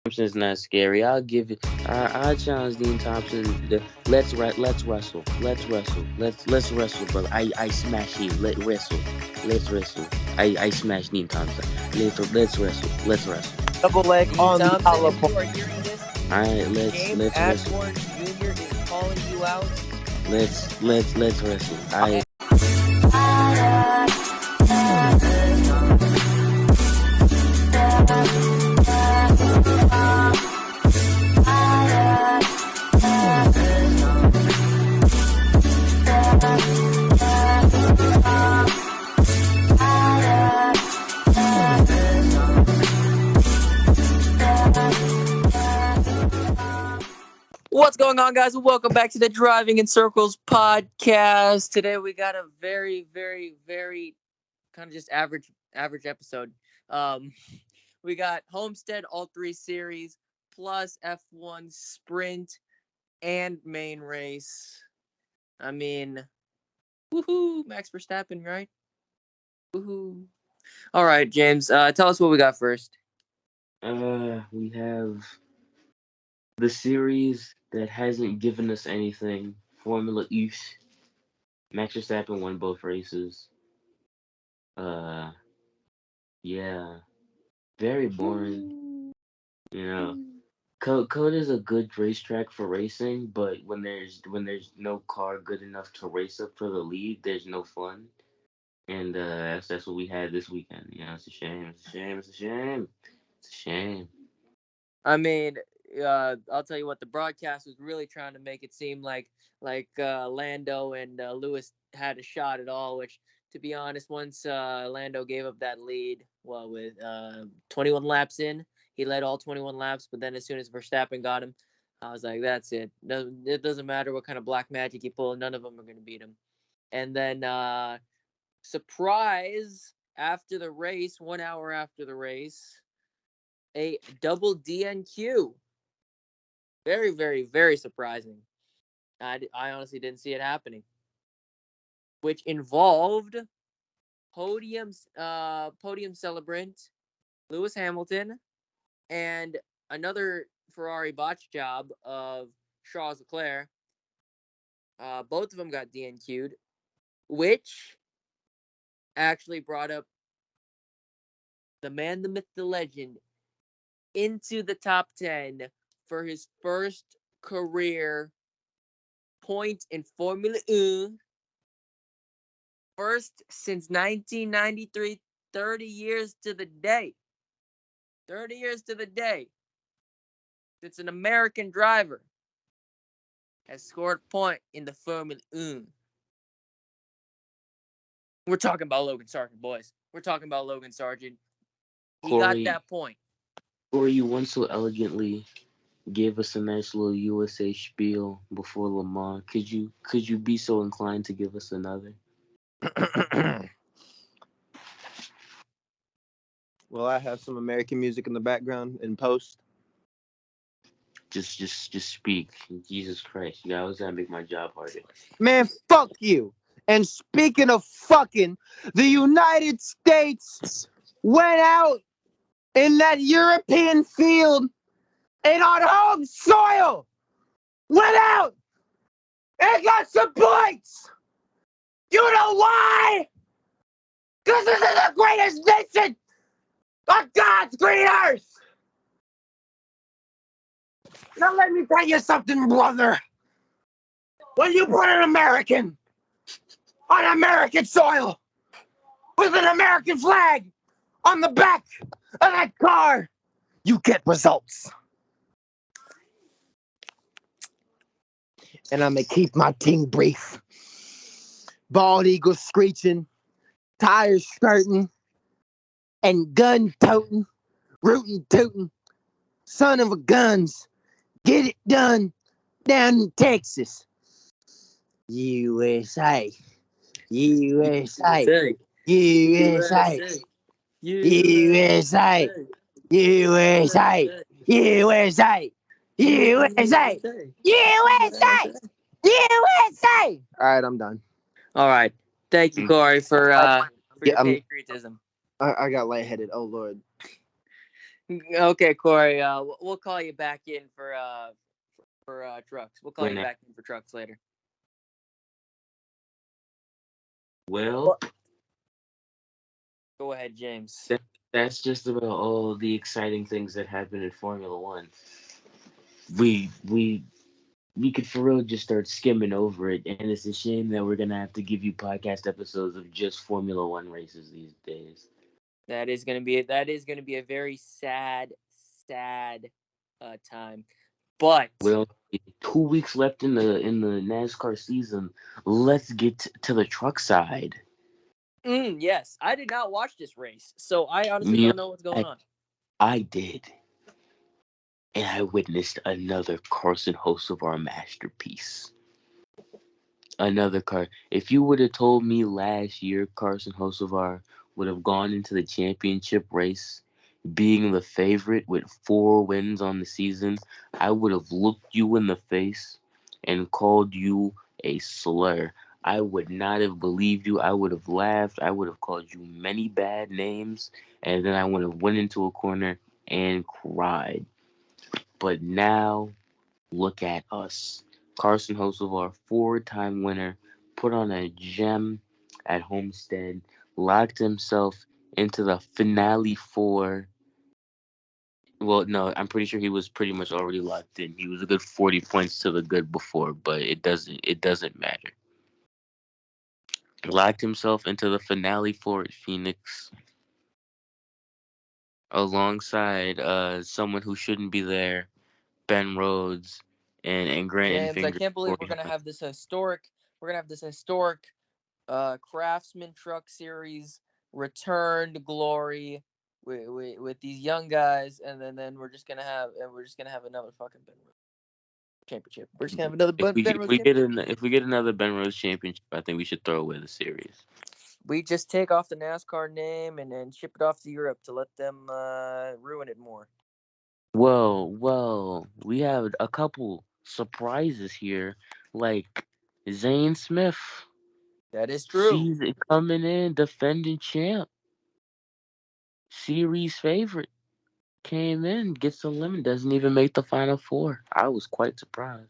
Thompson's not scary. I'll give it. I challenge Dean Thompson. Let's wrestle. Let's wrestle, brother. I smash him. Let's wrestle. I smash Dean Thompson. Let's wrestle. Let's wrestle. Double leg Dean on the Thompson, if collarbone. you are hearing this, All right, James let's wrestle. Ashmore Jr. is calling you out. Let's wrestle. I. What's going on, guys? Welcome back to the Driving in Circles podcast. Today we got a very, very, very kind of just average episode. We got Homestead all three series plus F1 sprint and main race. I mean, woohoo, Max Verstappen, right? Woohoo. All right, James, tell us what we got first. We have the series that hasn't given us anything. Formula East. Max Verstappen won both races. Yeah, very boring. You know, Code is a good racetrack for racing, but when there's no car good enough to race up for the lead, there's no fun. And that's what we had this weekend. You know, it's a shame. It's a shame. It's a shame. It's a shame. I mean, I'll tell you what, the broadcast was really trying to make it seem like Lando and Lewis had a shot at all, which, to be honest, once Lando gave up that lead, with 21 laps in, he led all 21 laps, but then as soon as Verstappen got him, I was like, that's it. It doesn't matter what kind of black magic you pull, none of them are going to beat him. And then, surprise, after the race, 1 hour after the race, a double DNQ. Very, very, very surprising. I honestly didn't see it happening. Which involved podium celebrant Lewis Hamilton and another Ferrari botch job of Charles Leclerc. Both of them got DNQ'd, which actually brought up the man, the myth, the legend into the top 10 for his first career point in Formula 1. First since 1993, 30 years to the day. 30 years to the day. Since an American driver has scored a point in the Formula 1. We're talking about Logan Sargent, boys. We're talking about Logan Sargent. He got that point. Corey, you once so elegantly gave us a nice little USA spiel before Le Mans. Could you be so inclined to give us another? Will I have some American music in the background in post? Just speak. Jesus Christ, you always gotta make my job harder. Man, fuck you. And speaking of fucking, the United States went out in that European field and on home soil went out and got some points. You know why? Because this is the greatest nation on God's green earth. Now let me tell you something, brother. When you put an American on American soil with an American flag on the back of that car, you get results. And I'm going to keep my team brief. Bald eagle screeching, tires skirting, and gun toting, rootin' tootin', son of a guns, get it done down in Texas. USA. USA. USA. USA. USA. USA. USA. USA. USA. All right, I'm done. All right. Thank you, Corey, for your patriotism. I got lightheaded. Oh, Lord. Okay, Corey. We'll call you back in for trucks. We'll call you When back in for trucks later. well, Well, go ahead, James. that, that's just about all the exciting things that happen in Formula One. We we we could for real just start skimming over it, and it's a shame that we're gonna have to give you podcast episodes of just Formula One races these days. That is gonna be a very sad time. But Well, 2 weeks left in the NASCAR season. Let's get to the truck side. yes, I did not watch this race, so I honestly You know, don't know what's going I, on. I did, and I witnessed another Carson Hocevar masterpiece. Another car. If you would have told me last year Carson Hocevar would have gone into the championship race being the favorite with 4 wins on the season, I would have looked you in the face and called you a slur. I would not have believed you. I would have laughed. I would have called you many bad names, and then I would have went into a corner and cried. But now look at us. Carson Hocevar, 4-time winner, put on a gem at Homestead, locked himself into the finale four. Well, no, I'm pretty sure he was pretty much already locked in. He was a good 40 points to the good before, but it doesn't matter. Locked himself into the finale four at Phoenix alongside someone who shouldn't be there, Ben Rhodes and Grant James, I Fingers can't believe for him. we're gonna have this historic Craftsman Truck Series return to glory with these young guys, and then we're just gonna have another fucking Ben Rhodes championship. We're just gonna have another If we Ben if Rhodes we get championship. an if we get another Ben Rhodes championship, I think we should throw away the series. We just take off the NASCAR name and ship it off to Europe to let them ruin it more. Well, we have a couple surprises here, like Zane Smith, That is true. season coming in, defending champ, series favorite, came in, gets a lemon, doesn't even make the final four. I was quite surprised.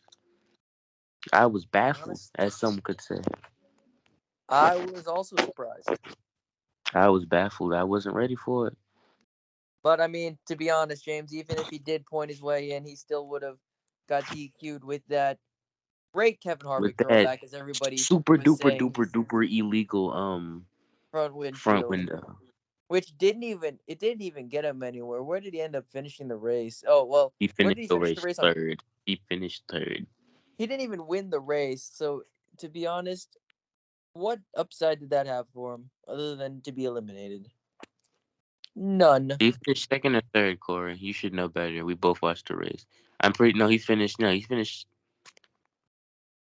I was To be baffled, honest, as some could say. I was also surprised. I was baffled. I wasn't ready for it. But I mean, to be honest, James, even if he did point his way in, he still would have got DQ'd with that great Kevin With Harvick that throwback, as everybody super was duper saying, duper duper illegal front front windshield, window. which didn't even get him anywhere. Where did he end up finishing the race? Oh well, He where did finished he the finish the race race on? third. He finished third. He didn't even win the race. So to be honest, what upside did that have for him other than to be eliminated? None. He finished second or third, Corey. You should know better. We both watched the race. I'm pretty. No, he finished. No, he finished.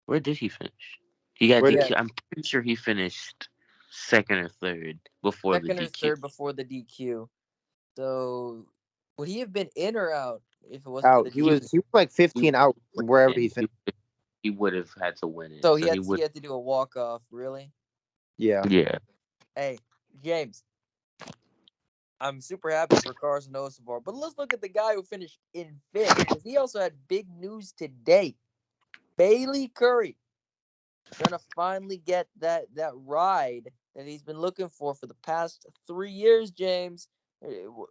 Where did he finish? He got Where did Yeah, DQ. I'm pretty sure he finished second or third before the second or DQ. third before the DQ. So would he have been in or out if it wasn't for out? the He He, DQ? was he was like he 15 out would wherever he win. finished. He would have had to win it. So he So he had he would. had to do a walk off. Really? Yeah. Yeah. Hey, James, I'm super happy for Carson Osavar, but let's look at the guy who finished in fifth because he also had big news today. Bailey Curry gonna finally get that ride that he's been looking for the past 3 years. James,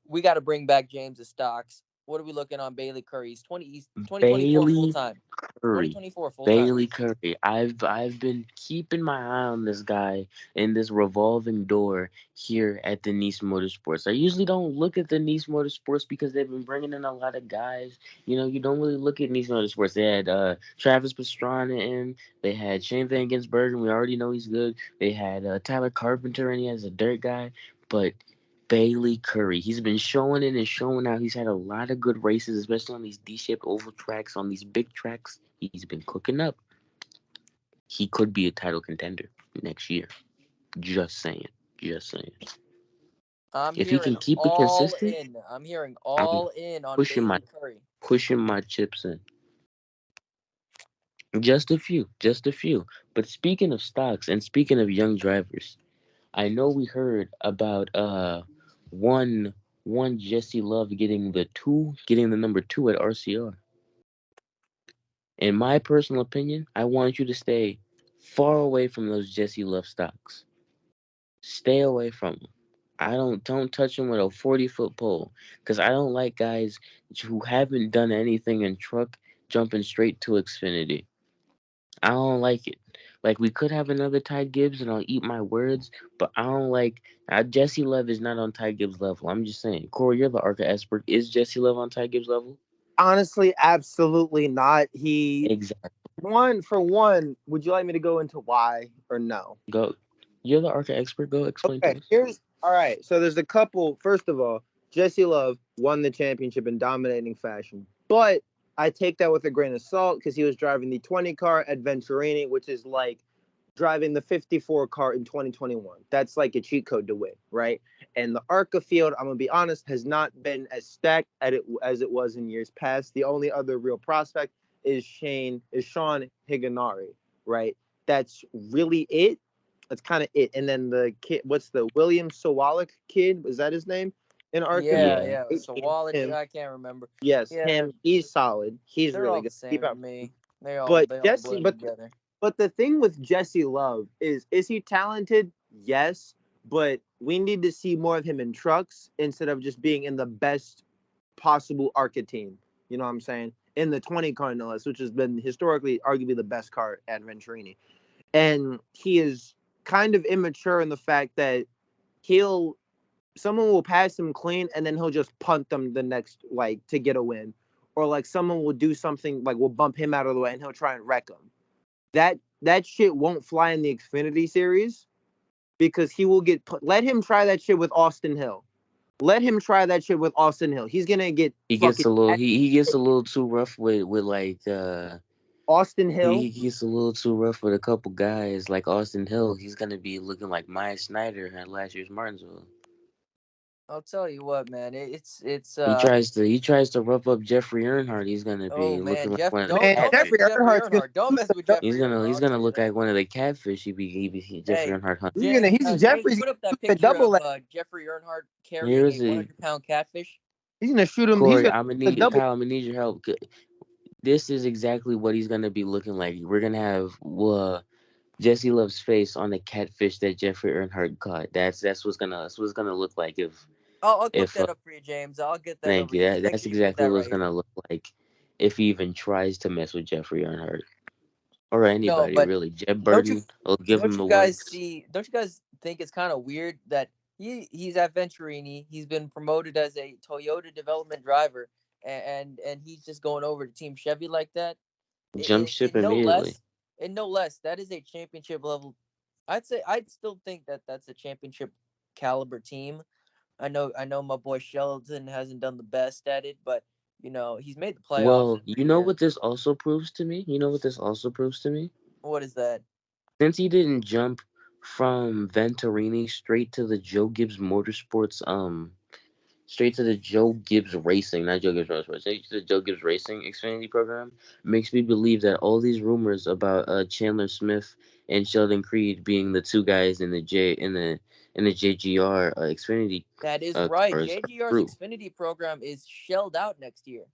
we got to bring back James's stocks. What are we looking on Bailey Curry? He's 2024 full Bailey time. Curry. 2024 full time. Bailey Curry. I've been keeping my eye on this guy in this revolving door here at the Nice Motorsports. I usually don't look at the Nice Motorsports because they've been bringing in a lot of guys. You don't really look at Nice Motorsports. They had Travis Pastrana in. They had Shane Van Gisbergen. We already know he's good. They had Tyler Carpenter, and he has a dirt guy. But Bailey Curry. He's been showing it and showing out. He's had a lot of good races, especially on these D-shaped oval tracks, on these big tracks. He's been cooking up. He could be a title contender next year. Just saying. Just saying. I'm If he hearing can keep it all consistent, in. I'm hearing I'm all in on pushing my Bailey Curry. pushing my chips in. Just a few. Just a few. But speaking of stocks and speaking of young drivers, I know we heard about one want Jesse Love getting the number two at RCR. In my personal opinion, I want you to stay far away from those Jesse Love stocks. Stay away from them. I don't touch them with a 40-foot pole because I don't like guys who haven't done anything in truck jumping straight to Xfinity. I don't like it. Like we could have another Ty Gibbs, and I'll eat my words, but I don't like Jesse Love is not on Ty Gibbs level. I'm just saying, Corey, you're the Arca expert. Is Jesse Love on Ty Gibbs level? Honestly, absolutely not. He Exactly. one for one. Would you like me to go into why or no? Go. You're the Arca expert. Go explain to Okay, us. here's all right. So there's a couple. First of all, Jesse Love won the championship in dominating fashion, but I take that with a grain of salt because he was driving the 20 car at Venturini, which is like driving the 54 car in 2021. That's like a cheat code to win, right? And the ARCA field, I'm gonna be honest, has not been as stacked as it was in years past. The only other real prospect is Sean Higanari, right? That's really it. That's kind of it. And then the kid, what's the William Sawalik kid? Was that his name in ARCA? Yeah, Yeah. yeah. So Wallach, Him. I can't remember. Yes, Yeah, him. He's solid. He's they're really all the good. Keep same to up. me. But They all Jesse, blend together. but the thing with Jesse Love is he talented? Yes, but we need to see more of him in trucks instead of just being in the best possible ARCA team. You know what I'm saying? In the 20 car no less, which has been historically arguably the best car at Venturini. And he is kind of immature in the fact that he'll someone will pass him clean and then he'll just punt them the next like to get a win. Or like someone will do something like will bump him out of the way and he'll try and wreck him. That shit won't fly in the Xfinity series because he will get put. Let him try that shit with Austin Hill. Let him try that shit with Austin Hill. He's gonna get He gets fucking a little he gets a little too rough with like Austin he Hill. gets a little too rough with a couple guys like Austin Hill. He's gonna be looking like Maya Snyder at last year's Martinsville. I'll tell you what, man. It's He tries to rough up Jeffrey Earnhardt. He's gonna Oh be man, looking like Jeff, one of the don't Man, don't mess Jeffrey with catfish. Jeffrey Earnhardt's gonna Earnhardt. Don't mess with He's Jeffrey gonna Earnhardt. he's I'll gonna tell you look that. like one of the catfish. Jeffrey Hey, Earnhardt hunting. he's Down. gonna James, he's James, Jeffrey's put up that gonna shoot a picture of double. Jeffrey Earnhardt carrying Here's a a 100-pound catfish. He's gonna shoot him. He's Corey. gonna I'm gonna shoot a need double. Kyle. I'm gonna need your help. This is exactly what he's gonna be looking like. We're gonna have Jesse Love's face on the catfish that Jeffrey Earnhardt caught. That's what's gonna look like I'll cook if that up for you, James. I'll get that thank over you. to you. Make That's sure you get exactly that what it's right. gonna look like if he even tries to mess with Jeffrey Earnhardt or No, anybody but really. Jeb don't you Burton will give don't him you the guys works. see? Don't you guys think it's kind of weird that he's at Venturini? He's been promoted as a Toyota development driver, and he's just going over to Team Chevy like that. Jump ship No immediately. less, and no less. That is a championship level. I'd still think that that's a championship caliber team. I know my boy Shelton hasn't done the best at it, but he's made the playoffs Well, every you know year. what this also proves to me? You know what this also proves to me? What is that? Since he didn't jump from Venturini straight to the Joe Gibbs Racing, not Joe Gibbs Motorsports, straight to the Joe Gibbs Racing Xfinity program, makes me believe that all these rumors about Chandler Smith and Sheldon Creed being the two guys in the JGR Xfinity That is right. cars are JGR's true. Xfinity program is shelled out next year.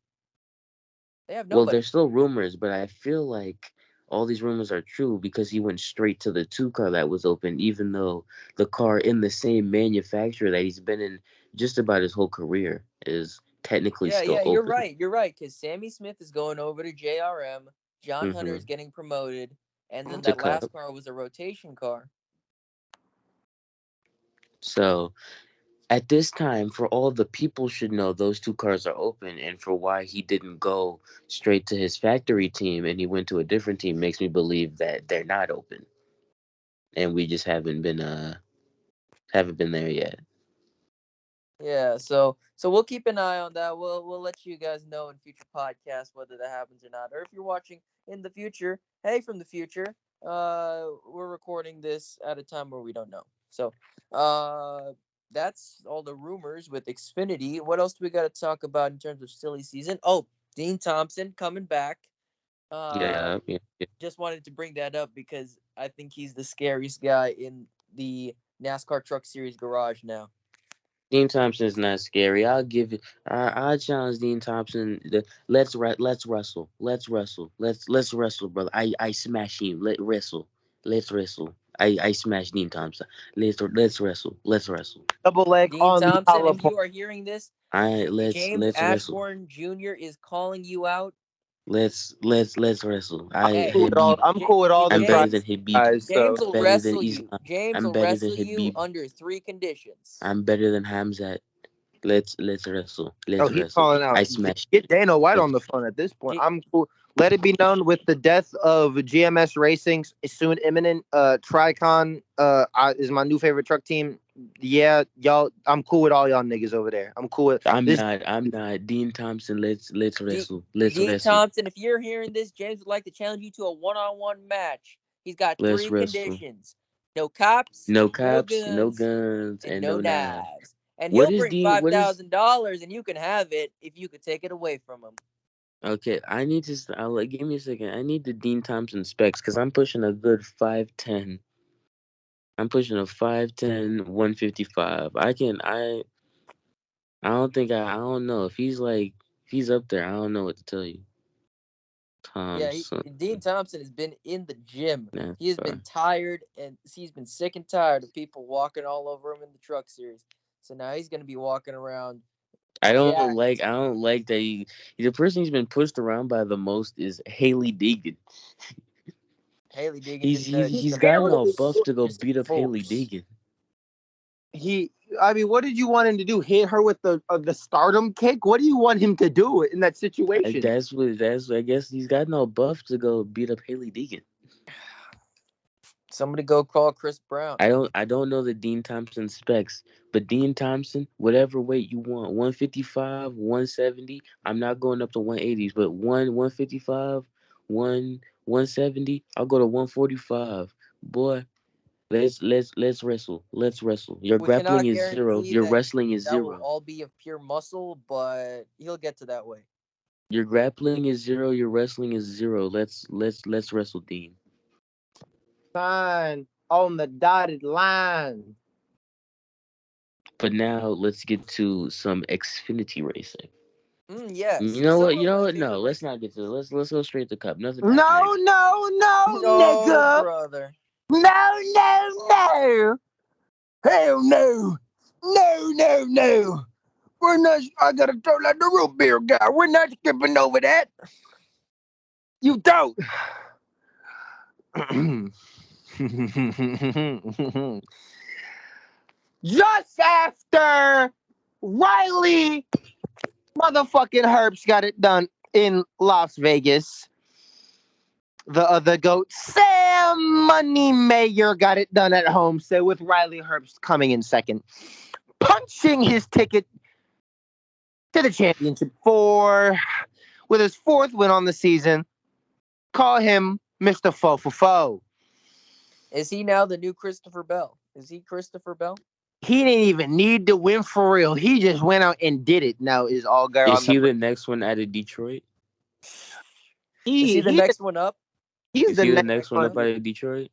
They have Well, nobody. there's still rumors, but I feel like all these rumors are true because he went straight to the two car that was open, even though the car in the same manufacturer that he's been in just about his whole career is technically Yeah, still yeah, you're open. right. You're right. Because Sammy Smith is going over to JRM. John Hunter is Hmm. getting promoted, and then To that Cup. last car was a rotation car. So at this time, for all the people should know those two cars are open, and for why he didn't go straight to his factory team and he went to a different team makes me believe that they're not open, and we just haven't been there yet. Yeah, so we'll keep an eye on that. We'll let you guys know in future podcasts whether that happens or not. Or if you're watching in the future, hey from the future, we're recording this at a time where we don't know. So, that's all the rumors with Xfinity. What else do we got to talk about in terms of silly season? Oh, Dean Thompson coming back. Uh, Yeah, yeah. just wanted to bring that up because I think he's the scariest guy in the NASCAR Truck Series garage now. Dean Thompson's not scary. I'll give it. I challenge Dean Thompson. Let's wrestle. Let's wrestle. Let's wrestle, brother. I smash him. Let wrestle. Let's wrestle. I smash Dean Thompson. Let's wrestle. Let's wrestle. Double leg Dean on the Thompson, if collarbone. you are hearing this, I James let's wrestle. Ashbourne Jr. is calling you out. Let's wrestle. I Hey, Habib. I'm cool with all the I'm better tri than James, Habib. guys. So James will Better than wrestle you. Islam. James I'm will better than wrestle you Habib. under three conditions. I'm better than Hamzat. Let's wrestle. oh, Let's he's wrestle. calling I out. smash Get Dana White him. on the phone at this point. He, I'm cool. Let it be known with the death of GMS Racing's soon imminent. Tricon is my new favorite truck team. Yeah, y'all. I'm cool with all y'all niggas over there. I'm cool with I'm this. not. I'm not. Dean Thompson. Let's D, wrestle. Let's Dean wrestle. Thompson, if you're hearing this, James would like to challenge you to a one-on-one match. He's got Let's three wrestle. conditions: no cops, No no cops, no guns, guns, and and no no knives. knives. And What he'll is bring Dean? five What is? thousand dollars, and you can have it if you could take it away from him. Okay, I need to. Give me a second. I need the Dean Thompson specs because I'm pushing a good 5'10". I'm pushing a 5'10", 155. I can. I don't think I don't know if he's like if he's up there. I don't know what to tell you. Yeah, Thompson. Dean Thompson has been in the gym. That's He has been tired, and he's been sick and tired of people walking all over him in the truck series. So now he's going to be walking around jacked. I don't like that the person he's been pushed around by the most is Haley Deegan. Haley Deegan He's just gotten all buff to go just beat up Haley force. Deegan. He. I mean, what did you want him to do? Hit her with the stardom kick? What do you want him to do in that situation? That's I guess he's gotten all buff to go beat up Haley Deegan. Somebody go call Chris Brown. I don't know the Dean Thompson specs, but Dean Thompson, whatever weight you want, 155, 170. I'm not going up to 180s, but 155, 170. I'll go to 145. Boy, let's wrestle. Let's wrestle. Your We grappling cannot is zero. guarantee Your that wrestling is that will zero. all be of pure muscle, but he'll get to that way. Your grappling is zero. Your wrestling is zero. Let's wrestle, Dean. Sign on the dotted line. But now let's get to some Xfinity racing. Yes, You know some what? of my No, favorite let's racing. not get to. Let's go straight to Cup. Nothing happened No, next. no, no, No, nigga. brother. No, no, no. Hell no. No, no, no. We're not. I gotta throw like the root beer guy. We're not skipping over that. You don't. Just after Riley motherfucking Herbst got it done in Las Vegas, the other goat, Sam Money Mayer, got it done at home. So with Riley Herbst coming in second, punching his ticket to the championship with his fourth win on the season. Call him Mr. Fo. Is he now the new Christopher Bell? Is he Christopher Bell? He didn't even need to win for real. He just went out and did it. Now is all girl Is on the. he the next one out of Detroit? Is he He the he next one up? he's Is the he the next next one up one. out of Detroit?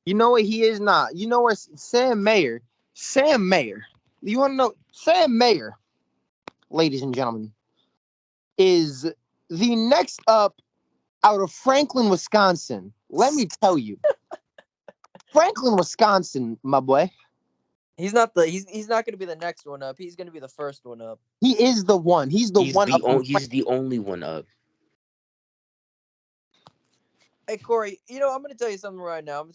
You know what he is not. You know what Sam Mayer. Sam Mayer. You want to know Sam Mayer, ladies and gentlemen, is the next up out of Franklin, Wisconsin. Let me tell you, Franklin, Wisconsin, my boy. He's not going to be the next one up. He's going to be the first one up. He is the one. He's the one up from He's the only one up. Hey Corey, I'm going to tell you something right now.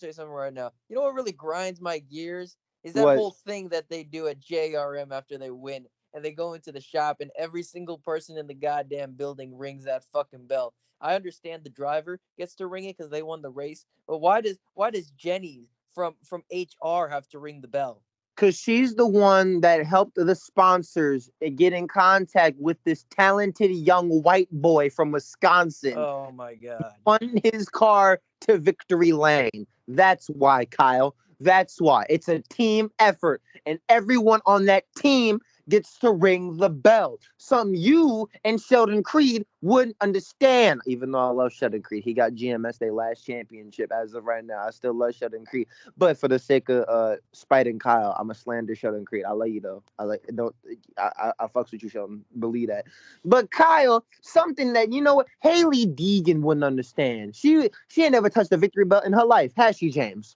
You know what really grinds my gears is that What? whole thing that they do at JRM after they win, and they go into the shop, and every single person in the goddamn building rings that fucking bell. I understand the driver gets to ring it because they won the race, but why does Jenny from HR have to ring the bell? Because she's the one that helped the sponsors get in contact with this talented young white boy from Wisconsin. Oh my god. Won his car to victory lane. That's why, Kyle. That's why. It's a team effort. And everyone on that team gets to ring the bell. Some you and Sheldon Creed wouldn't understand. Even though I love Sheldon Creed, he got GMS their last championship as of right now. I still love Sheldon Creed, but for the sake of Spite and Kyle, I'm a slander Sheldon Creed. I love you though. I like don't I fucks with you, Sheldon. Believe that. But Kyle, something that you know what Haley Deegan wouldn't understand. She ain't never touched a victory belt in her life, has she, James?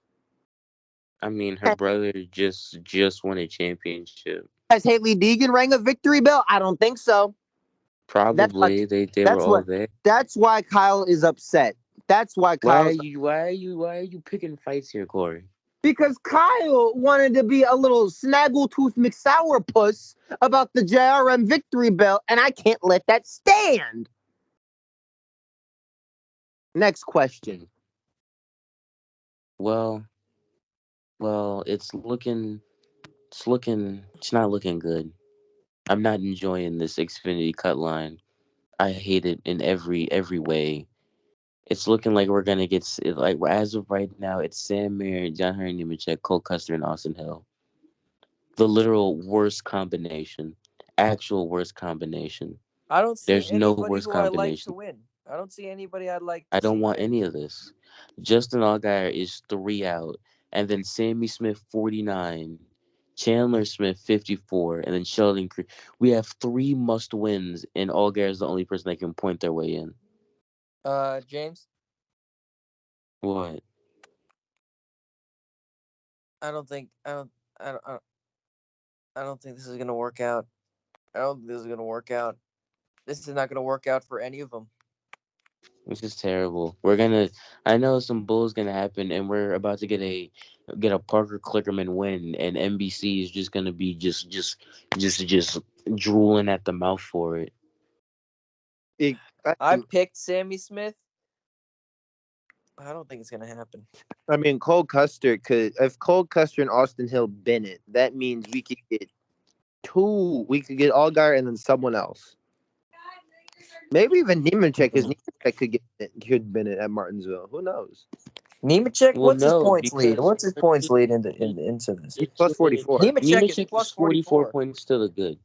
I mean, her brother just won a championship. Has Haley Deegan rang a victory bell? I don't think so. That's why. Probably they were That's all what. there. That's why Kyle is upset. That's why Kyle's Why are you picking fights here, Corey? because Kyle wanted to be a little snaggletooth McSourpuss about the JRM victory belt, and I can't let that stand. Next question. Well, well, it's not looking good. I'm not enjoying this Xfinity cut line. I hate it in every way. It's looking like we're gonna get like as of right now, it's Sam Mayer, John Henry Nemechek, Cole Custer, and Austin Hill. The literal worst combination, actual worst combination. I don't see There's no anybody worst who I like to combination. win. I don't see anybody I'd like I to see don't want win. any of this. Justin Allgaier is 3 out, and then Sammy Smith 49, Chandler Smith 54, and then Sheldon Creed. We have three must wins, and Allgaier is the only person that can point their way in. James, What? I don't think I don't, I don't I don't think this is gonna work out. I don't think this is gonna work out. This is not gonna work out for any of them. This is terrible. We're gonna. I know some bull's gonna happen, and we're about to get a Parker Clickerman win, and NBC is just gonna be just drooling at the mouth for it. It, I picked Sammy Smith. I don't think it's gonna happen. I mean, Cole Custer could. If Cole Custer and Austin Hill Bennett, that means we could get two. We could get Allgaier and then someone else. Maybe even Nemechek, because Nemechek could Bennett at Martinsville. Who knows? Nemechek, Well, what's his no, points lead? because What's his points lead into this? He's plus 44. Nemechek is Nemechek plus is 44 44. points to the good.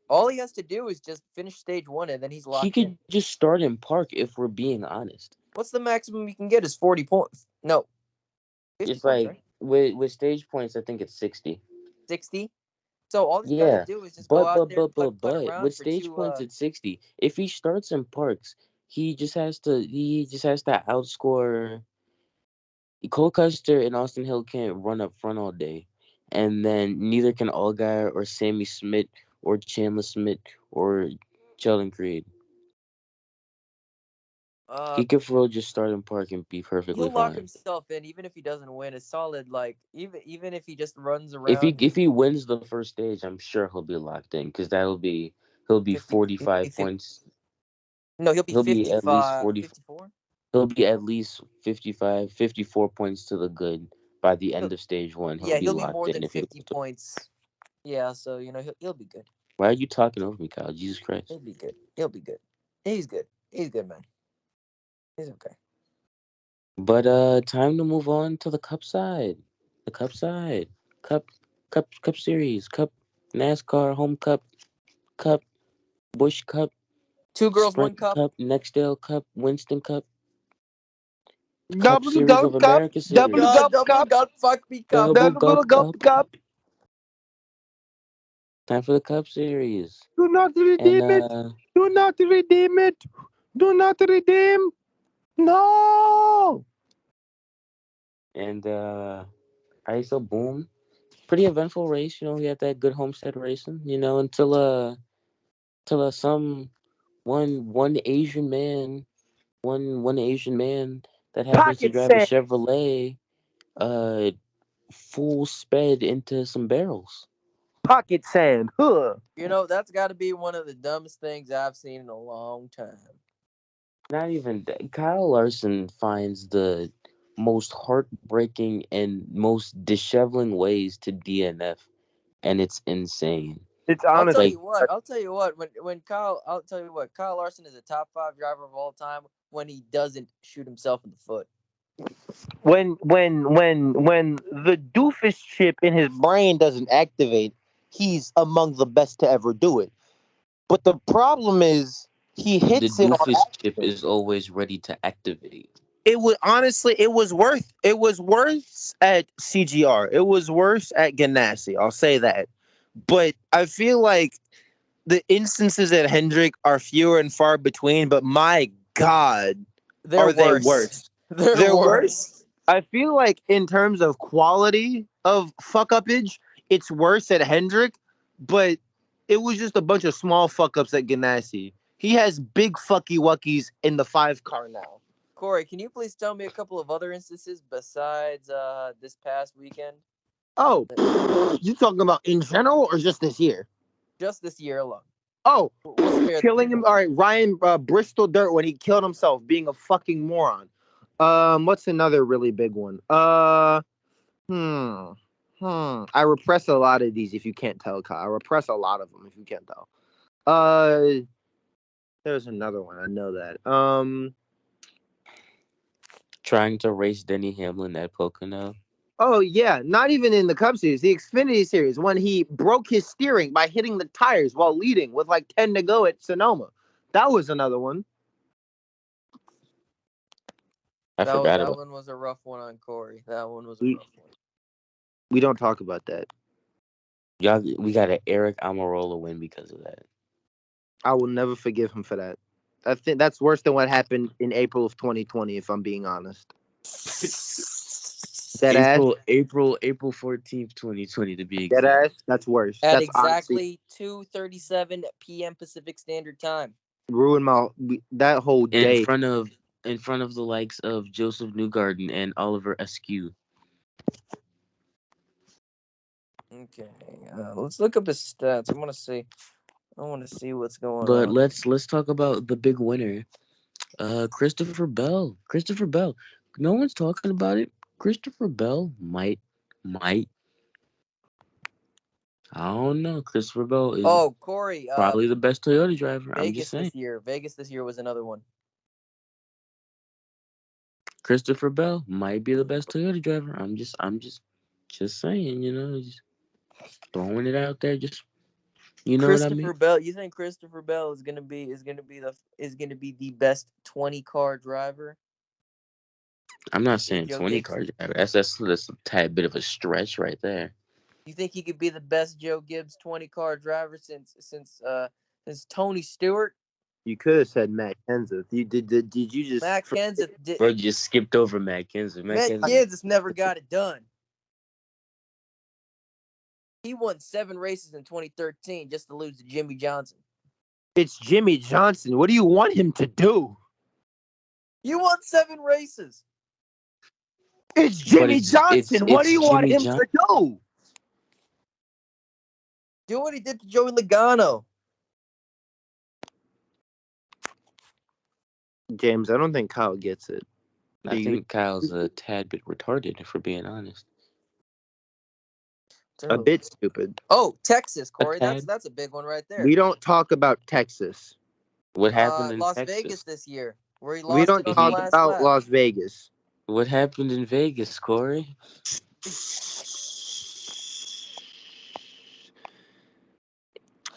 All he has to do is just finish stage one, and then he's He locked in. could just start in Park if we're being honest. What's the maximum you can get? Is 40 points? No, 50 It's points, like right? with stage points, I think it's 60. 60. So all he's got to Yeah, do is just go out there and putt but around with for stage two. points at 60, if he starts in Parks, he just has to outscore Cole Custer and Austin Hill can't run up front all day, and then neither can Allgaier or Sammy Smith or Chandler Smith or Sheldon Creed. Uh, He could for real just start in Park and be perfectly he'll lock fine. himself in, even if he doesn't win. A solid, like even if he just runs If he around if and he wins the first stage, I'm sure he'll be locked in because he'll be 50, he'll be 45 50. points. No, he'll be He'll be at least 55, 40. 54. He'll be at least 55, 54 points to the good by the He'll, end of stage one. He'll yeah, be he'll be locked more in than if he 50 wins. points. Yeah, so he'll be good. Why are you talking over me, Kyle? Jesus Christ. He'll be good. He'll be good. He's good. He's good, man. He's okay. But time to move on to the cup side. The cup side. Cup cup series. Cup NASCAR home cup Bush Cup, Two girls, one Sprint cup. Cup, Nextdale Cup, Winston Cup, Cup Double Series gulp of cup, America double series. God, gulp double cup, God, fuck me cup. Double double Gulp gulp Cup. cup. Time for the Cup Series. Do not And redeem it. Do not redeem it. Do not redeem. No. ISO Boom. Pretty eventful race, we had that good homestead racing, until some one Asian man, one Asian man that happens to Pocket drive a sand. Chevrolet uh full sped into some barrels. Pocket sand. Huh. That's got to be one of the dumbest things I've seen in a long time. Not even that. Kyle Larson finds the most heartbreaking and most disheveling ways to DNF, and it's insane. It's I'll tell honestly Like you what. I'll tell you what. When Kyle, I'll tell you what. Kyle Larson is a top five driver of all time when he doesn't shoot himself in the foot. when the doofus chip in his brain doesn't activate, he's among the best to ever do it. But the problem is he The hits it on doofus chip accident. is always ready to activate. It was honestly, it was worse at CGR. It was worse at Ganassi. I'll say that. But I feel like the instances at Hendrick are fewer and far between. But my God, They're are they worse. worse? They're They're worse. worse. I feel like in terms of quality of fuck upage, it's worse at Hendrick, but it was just a bunch of small fuck ups at Ganassi. He has big fucky wuckies in the 5 car now. Corey, can you please tell me a couple of other instances besides this past weekend? Oh, you talking about in general or just this year? Just this year alone. Oh, We'll spare the killing him. people. All right, Ryan Bristol Dirt when he killed himself, being a fucking moron. What's another really big one? Hmm. I repress a lot of these if you can't tell, Kyle. I repress a lot of them if you can't tell. There's another one. I know that. Trying to race Denny Hamlin at Pocono. Oh yeah, not even in the Cup Series, the Xfinity Series, when he broke his steering by hitting the tires while leading with like 10 to go at Sonoma. That was another one. I forgot That about. one was a rough one on Corey. That one was a We rough one. we don't talk about that. Y'all, we got an Eric Amarola win because of that. I will never forgive him for that. I think that's worse than what happened in April of 2020, if I'm being honest. Dead ass, April 14th, 2020 to be dead exact. ass. That's worse. At That's honestly exactly 2:37 p.m. Pacific Standard Time. ruined that whole In day. front of the likes of Joseph Newgarden and Oliver Askew. Okay, let's look up his stats. I want to see. I want to see what's going But on. let's talk about the big winner. Christopher Bell. Christopher Bell. No one's talking about it. Christopher Bell might. I don't know. Christopher Bell is Oh, Corey, probably the best Toyota driver. I'm just Vegas saying. this year. Vegas this year was another one. Christopher Bell might be the best Toyota driver. Just saying. Just throwing it out there. Just you know what I Christopher mean. Bell. You think Christopher Bell is gonna be the best 20 car driver? I'm not Hey, saying Joe 20 Gibbs. car driver. That's a tad bit of a stretch right there. You think he could be the best Joe Gibbs 20 car driver since Tony Stewart? You could have said Matt Kenseth. Did you just Matt Kenseth did. Bro, just skipped over Matt Kenseth. Matt Matt Kenseth. Kenseth never got it done. He won 7 races in 2013 just to lose to Jimmy Johnson. It's Jimmy Johnson. What do you want him to do? You won 7 races. It's But Jimmy Johnson. What do it's you want Jimmy him John. to do? Do what he did to Joey Logano. James, I don't think Kyle gets it. I think Kyle's a tad bit retarded, if we're being honest. A bit stupid. Oh, Texas, A Corey. That's tad. that's a big one right there. We don't talk about Texas. What happened in Las Vegas Texas? this year, where he We lost it don't on the talk He. last about lap. Las Vegas. What happened in Vegas, Corey?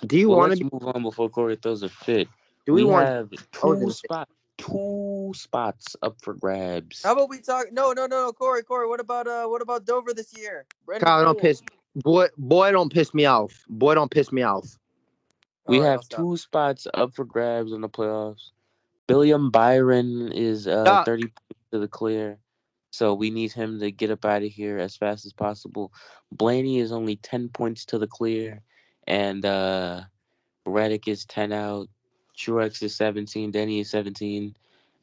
Do you Well, want to let's be? move on before Corey throws a fit. Do we We want? have I was gonna say, two spots up for grabs. How about we talk? No, Corey. What about Dover this year? Brendan Kyle, don't Poole. piss. Boy, don't piss me off. Boy, don't piss me off. We All right, I'll have stop. two spots up for grabs in the playoffs. William Byron is Duck. 30 points to the clear. So we need him to get up out of here as fast as possible. Blaney is only 10 points to the clear. And Reddick is 10 out. Truex is 17. Denny is 17.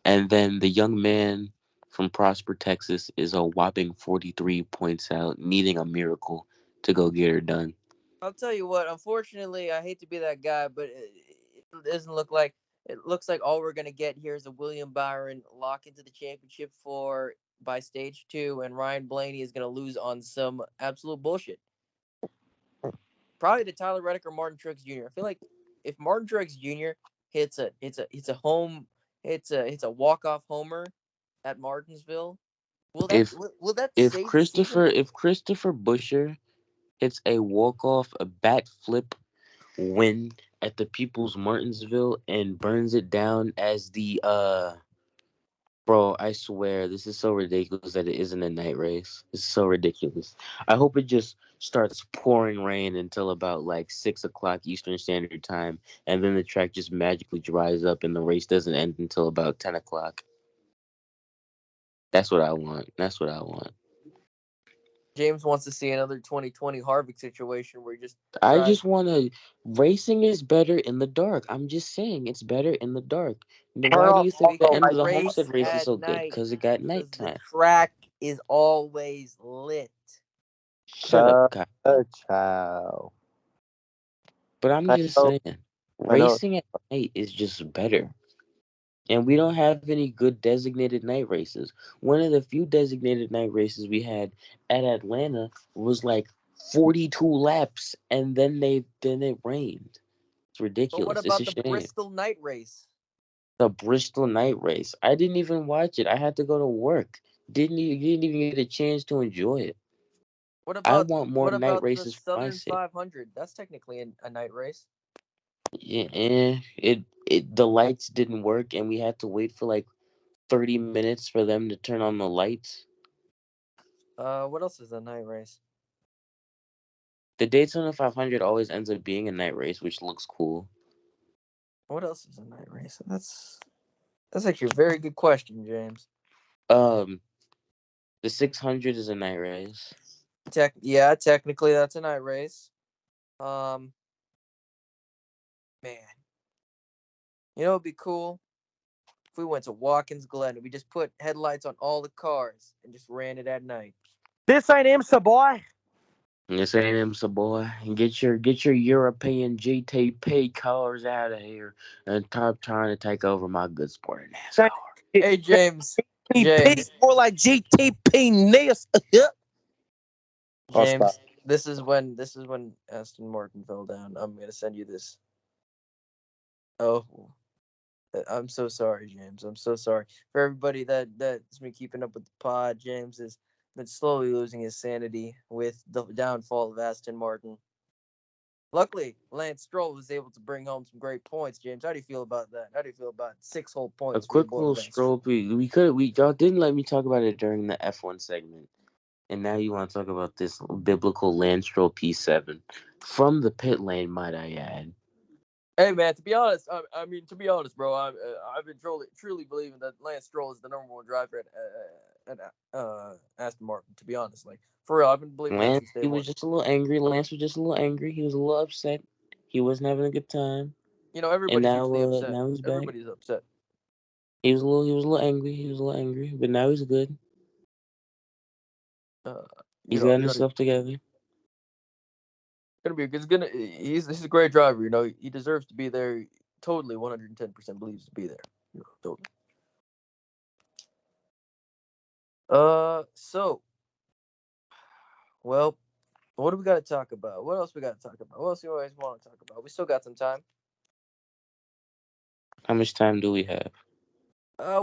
And then the young man from Prosper, Texas is a whopping 43 points out, needing a miracle to go get her done. I'll tell you what. Unfortunately, I hate to be that guy, but it doesn't look like it looks like all we're gonna get here is a William Byron lock into the championship for by stage 2, and Ryan Blaney is gonna lose on some absolute bullshit. Probably to Tyler Reddick or Martin Truex Jr. I feel like if Martin Truex Jr. hits a walk off homer at Martinsville, will that If will that if save the season? Christopher Busher hits a walk-off, a bat flip win at the People's Martinsville and burns it down as the Bro, I swear this is so ridiculous that it isn't a night race. It's so ridiculous. I hope it just starts pouring rain until about like 6 o'clock Eastern Standard Time, and then the track just magically dries up and the race doesn't end until about 10 o'clock. That's what I want. That's what I want. James wants to see another 2020 Harvick situation where he just I drives. just want to. Racing is better in the dark. I'm just saying it's better in the dark. Turn Why do off you all think We the the end can of the lights. Homestead race race is at so good? night Because it got because the nighttime. track is always lit. Shut up, Kyle. Ciao. But I'm I just know. saying, I know. racing at night is just better. And we don't have any good designated night races. One of the few designated night races we had at Atlanta was like 42 laps, and then it rained. It's But what ridiculous. It's a about the shame. Bristol night race? The Bristol night race. I didn't even watch it. I had to go to work. Didn't even get a chance to enjoy it. What I about want more what night about the races for my Southern sake. 500? That's technically a night race. Yeah, the lights didn't work, and we had to wait for like 30 minutes for them to turn on the lights. What else is a night race? The Daytona 500 always ends up being a night race, which looks cool. What else is a night race? That's actually a very good question, James. Um, the 600 is a night race. Technically that's a night race. Um, man, it'd be cool if we went to Watkins Glen and we just put headlights on all the cars and just ran it at night. This ain't IMSA, boy. This ain't him, so boy. Get your European GTP cars out of here and stop trying to take over my good sporting NASCAR. Hey, James. James. More like GTP NIS. Oh, stop. James. This is when Aston Martin fell down. I'm gonna send you this. Oh, I'm so sorry, James. I'm so sorry for everybody that's been keeping up with the pod. James has been slowly losing his sanity with the downfall of Aston Martin. Luckily, Lance Stroll was able to bring home some great points. James, how do you feel about that? How do you feel about 6 whole A points for your quick boy little Lance Stroll? stroll. We y'all didn't let me talk about it during the F1 segment, and now you want to talk about this biblical Land Stroll P7 from the pit lane, might I add? Hey man, to be honest, to be honest, bro, I've been truly believing that Lance Stroll is the number one driver at Aston Martin. To be honest, like for real, I've been believing that Lance, since day he was one. just a little angry. Lance was just a little angry. He was a little upset. He wasn't having a good time, and Everybody's usually upset. now he's back. Everybody's upset. He was a little angry. He was a little angry, but now he's good. Uh, you He's know, gotten you know, himself together. he's a great driver. He deserves to be there. Totally, 110% believes to be there. Totally. So, well, what do we got to talk about? What else we got to talk about? What else you always want to talk about? We still got some time. How much time do we have?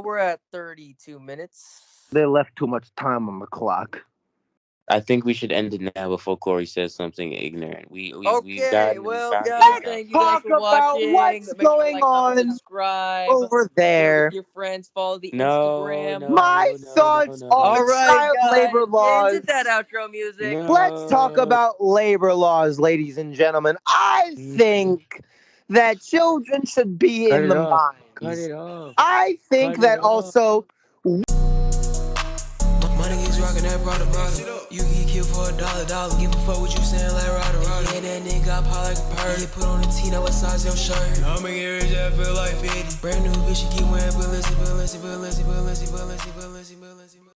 We're at 32 minutes. They left too much time on the clock. I think we should end it now before Corey says something ignorant. Okay, We've well, gotten guys, this Let's guy. thank you guys talk for about watching. what's Make sure to going like, comment, on subscribe, over share with there. your friends, follow the No, Instagram. My no, no, no, thoughts no, on All no, right, child labor guys, James, laws. hit that outro music. Let's talk no. about labor laws, ladies and gentlemen. I think that children should be Cut in it the off. Cut mines. it off. I think Cut it that off. also My niggas rockin' that brother. You get killed for $1. Give a fuck what you saying like Ryder. Yeah, that nigga got pop like a bird. Yeah, put on a T, now what size your shirt? I'ma get rich, I feel like 50. Brand new bitch, she keep wearing Balenciaga.